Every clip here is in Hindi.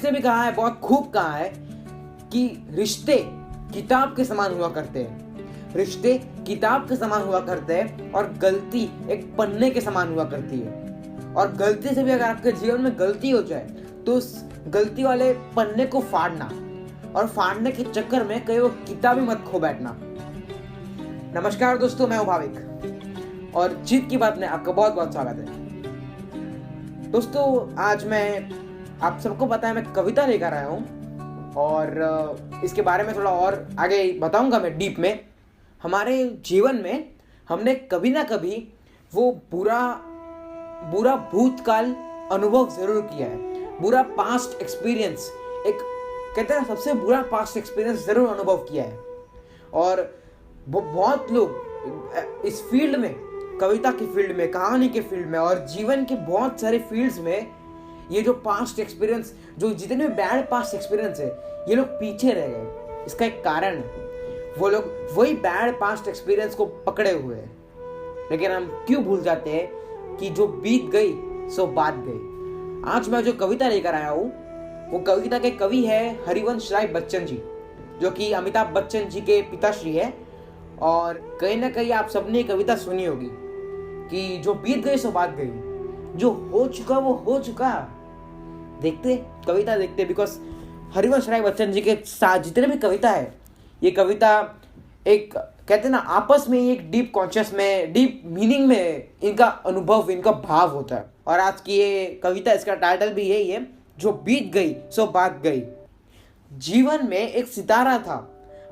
किसने भी कहा है, बहुत खूब कहा है कि रिश्ते किताब के समान हुआ करते हैं। रिश्ते किताब के समान हुआ करते हैं और गलती एक पन्ने के समान हुआ करती है। और गलती से भी अगर आपके जीवन में गलती हो जाए तो उस गलती वाले पन्ने को फाड़ना, और फाड़ने के चक्कर में कहीं वो किताब ही मत खो बैठना। नमस्कार दोस्तों, मैं हूं भाविक और जीत की बात में आपका बहुत बहुत स्वागत है। दोस्तों, आज मैं आप सबको पता है मैं कविता लेकर आया हूं और इसके बारे में थोड़ा और आगे बताऊंगा मैं डीप में। हमारे जीवन में हमने कभी ना कभी वो बुरा भूतकाल अनुभव जरूर किया है। बुरा पास्ट एक्सपीरियंस, एक कहते हैं सबसे बुरा पास्ट एक्सपीरियंस जरूर अनुभव किया है। और बहुत लोग इस फील्ड में, कविता की फील्ड में, कहानी के फील्ड में और जीवन के बहुत सारे फील्ड्स में ये जो पास्ट एक्सपीरियंस, जो जितने भी बैड पास्ट एक्सपीरियंस है, ये लोग पीछे रह गए। इसका एक कारण है, वो लोग वही बैड पास्ट एक्सपीरियंस को पकड़े हुए हैं। लेकिन हम क्यों भूल जाते हैं कि जो बीत गई सो बात गई। आज मैं जो कविता लेकर आया हूँ वो कविता के कवि है हरिवंश राय बच्चन जी, जो कि अमिताभ बच्चन जी के पिताश्री है। और कहीं ना कहीं आप सबने कविता सुनी होगी कि जो बीत गई सो बात गई, जो हो चुका वो हो चुका। देखते कविता देखते, बिकॉज हरिवंश राय बच्चन जी के साथ जितने भी कविता है, ये कविता एक कहते हैं ना आपस में एक डीप कॉन्शियस में, डीप मीनिंग में इनका अनुभव, इनका भाव होता है। और आज की ये कविता, इसका टाइटल भी यही है, जो बीत गई सो बात गई। जीवन में एक सितारा था,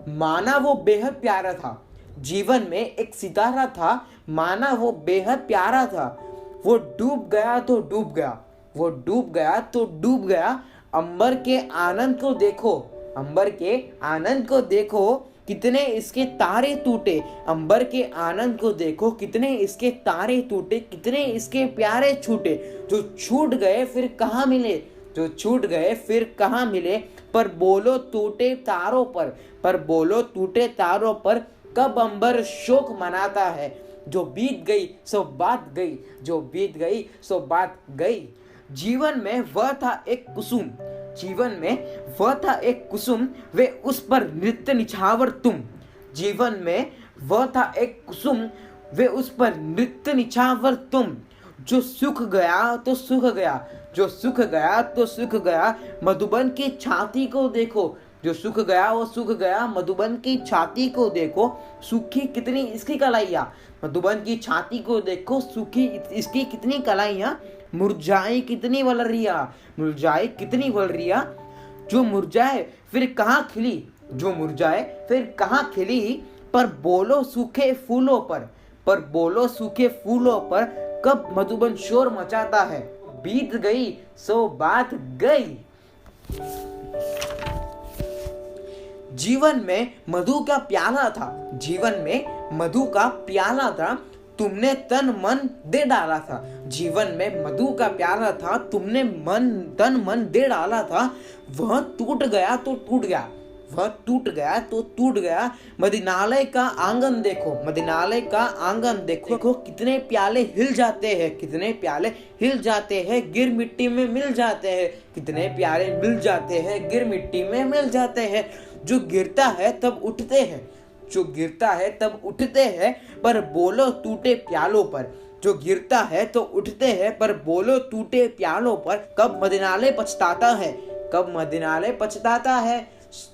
माना वो बेहद प्यारा था। जीवन में एक सितारा था, माना वो बेहद प्यारा था। वो डूब गया तो डूब गया, वो डूब गया तो डूब गया। अंबर के आनंद को देखो, अंबर के आनंद को देखो, कितने इसके तारे टूटे। अंबर के आनंद को देखो, कितने इसके तारे टूटे, कितने इसके प्यारे छूटे। जो छूट गए फिर कहाँ मिले, जो छूट गए फिर कहाँ मिले। पर बोलो टूटे तारों पर बोलो टूटे तारों पर, कब अंबर शोक मनाता है। जो बीत गई सो बात गई, जो बीत गई सो बात गई। जीवन में वह था एक कुसुम, जीवन में वह था एक कुसुम, वे उस पर नृत्य निछावर तुम। जीवन में वह था एक कुसुम, वे उस पर नृत्य निछावर तुम। जो सूख गया तो सूख गया, जो सूख गया तो सूख गया। मधुबन की छाती को देखो, जो सूख गया वो सूख गया। मधुबन की छाती को देखो, सूखी कितनी इसकी कलाइयाँ। मधुबन की छाती को देखो, सूखी इसकी कितनी कलाइयाँ। मुरझाई कितनी वलरिया, मुरझाई कितनी वलरिया। जो मुरझाए फिर कहाँ खिली, जो मुरझाए फिर कहाँ खिली। पर बोलो सूखे फूलों पर बोलो सूखे फूलों पर, कब मधुबन शोर मचाता है। बीत गई सो बात गई। जीवन में मधु का प्याला था, जीवन में मधु का प्याला था, तुमने तन मन दे डाला था। जीवन में मधु का प्याला था, तुमने तन मन दे डाला था। वह टूट गया तो टूट गया, वह टूट गया तो टूट गया। मदिनालय का आंगन देखो, मदिनालय का आंगन देखो, कितने प्याले हिल जाते हैं, कितने प्याले हिल जाते हैं, गिर मिट्टी में मिल जाते हैं। कितने प्याले मिल जाते हैं, गिर मिट्टी में मिल जाते हैं। जो गिरता है तब उठते हैं, जो गिरता है तब उठते हैं, पर बोलो टूटे प्यालों पर। जो गिरता है तो उठते हैं, पर बोलो टूटे प्यालों पर। कब मदिनालय पछताता है, कब मदिनालय पछताता है।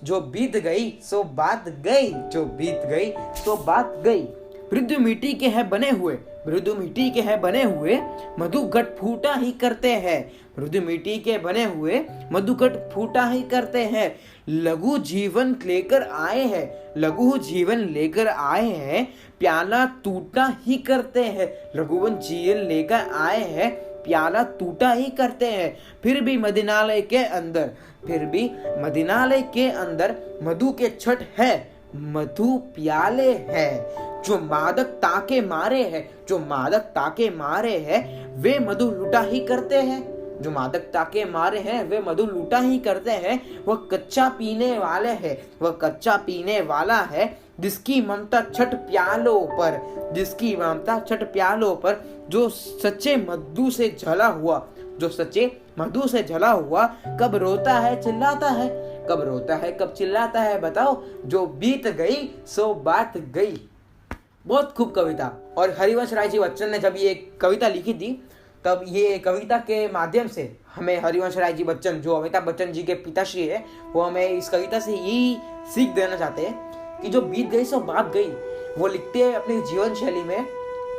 जो बीत गई सो बात गई, जो बीत गई सो बात गई। मृदु मिट्टी के हैं बने हुए, मृदु मिट्टी के हैं बने हुए, मधुघट फूटा ही करते हैं। मृदु मिट्टी के बने हुए मधुघट फूटा ही करते हैं। लघु जीवन लेकर आए हैं, लघु जीवन लेकर आए हैं, प्याला टूटा ही करते हैं। लघुवन जीवन लेकर आए हैं, प्याला टूटा ही करते हैं। फिर भी मदिनालय के अंदर, फिर भी मदिनालय के अंदर मधु के छठ है, मधु प्याले हैं। जो मादक ताके मारे हैं, जो मादक ताके मारे हैं, वे मधु लूटा ही करते हैं। जो मादक ताके मारे हैं वे मधु लूटा ही करते हैं। वह कच्चा पीने वाले हैं, वह कच्चा पीने वाला है, जिसकी ममता छठ प्यालों पर, जिसकी ममता छठ प्यालों पर। जो सच्चे मधु से जला हुआ, जो सच्चे मधु से जला हुआ कब रोता है चिल्लाता है, कब रोता है कब चिल्लाता है, बताओ जो बीत गई सो बात गई। बहुत खूब कविता। और हरिवंश राय जी बच्चन ने जब ये कविता लिखी थी तब ये कविता के माध्यम से हमें हरिवंश राय जी बच्चन, जो अमिताभ बच्चन जी के पिताश्री है, वो हमें इस कविता से यही सीख देना चाहते हैं कि जो बीत गई सो बात गई। वो लिखते हैं अपनी जीवन शैली में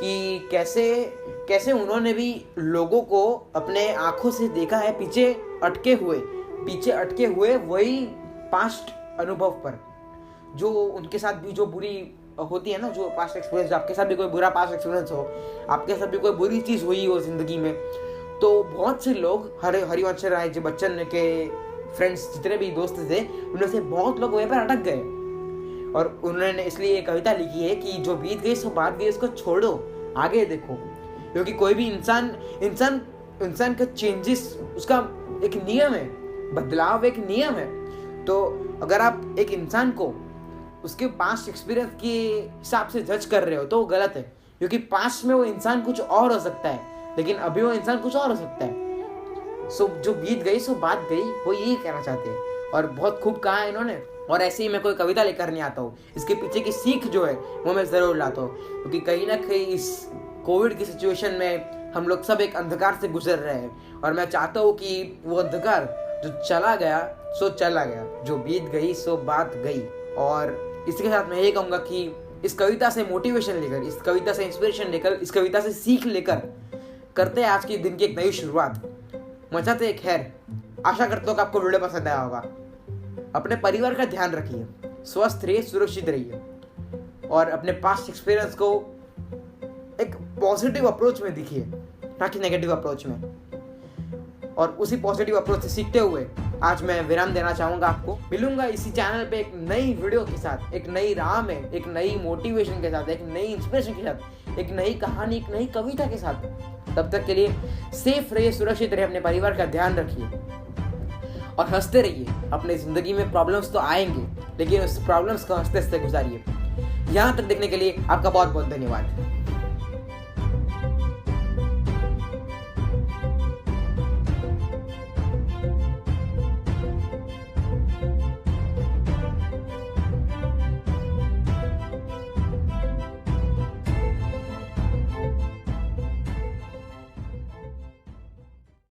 कि कैसे उन्होंने भी लोगों को अपने आंखों से देखा है पीछे अटके हुए वही पास्ट अनुभव पर, जो उनके साथ भी जो बुरी होती है ना, जो पास्ट एक्सपीरियंस, आपके साथ भी कोई बुरा पास्ट एक्सपीरियंस हो, आपके साथ भी कोई बुरी चीज़ हुई हो जिंदगी में, तो बहुत से लोग हरिवंश राय जी बच्चन के फ्रेंड्स, जितने भी दोस्त थे, उनमें से बहुत लोग वहीं पर अटक गए। और उन्होंने इसलिए ये कविता लिखी है कि जो बीत गई सो बात गई, उसको छोड़ो, आगे देखो। क्योंकि कोई भी इंसान का चेंजेस उसका एक नियम है, बदलाव एक नियम है। तो अगर आप एक इंसान को उसके पास्ट एक्सपीरियंस के हिसाब से जज कर रहे हो तो वो गलत है, क्योंकि पास्ट में वो इंसान कुछ और हो सकता है, लेकिन अभी वो इंसान कुछ और हो सकता है। सो जो बीत गई सो बात गई, वो यही कहना चाहते हैं। और बहुत खूब कहा है इन्होंने। और ऐसे ही मैं कोई कविता लेकर नहीं आता हूँ, इसके पीछे की सीख जो है वो मैं ज़रूर लाता हूँ, क्योंकि कहीं ना कहीं इस कोविड की सिचुएशन में हम लोग सब एक अंधकार से गुजर रहे हैं। और मैं चाहता हूँ कि वो अंधकार जो चला गया सो चला गया, जो बीत गई सो बात गई। और इसके साथ मैं ये कहूँगा कि इस कविता से मोटिवेशन लेकर, इस कविता से इंस्पिरेशन लेकर, इस कविता से सीख लेकर करते हैं आज के दिन की एक नई शुरुआत, मचाते हैं खैर। आशा करता हूँ कि आपको वीडियो पसंद आया होगा। अपने परिवार का ध्यान रखिए, स्वस्थ रहिए, सुरक्षित रहिए, और अपने पास्ट एक्सपीरियंस को एक पॉजिटिव अप्रोच में देखिए, ना कि नेगेटिव अप्रोच में। और उसी पॉजिटिव अप्रोच से सीखते हुए आज मैं विराम देना चाहूँगा आपको। मिलूंगा इसी चैनल पे एक नई वीडियो के साथ, एक नई राह में, एक नई मोटिवेशन के साथ, एक नई इंस्पिरेशन के साथ, एक नई कहानी, एक नई कविता के साथ। तब तक के लिए सेफ रहिए, सुरक्षित रहिए, अपने परिवार का ध्यान रखिए और हंसते रहिए। अपने जिंदगी में प्रॉब्लम्स तो आएंगे, लेकिन उस प्रॉब्लम्स को हंसते हंसते गुजारिए। यहाँ तक देखने के लिए आपका बहुत बहुत धन्यवाद।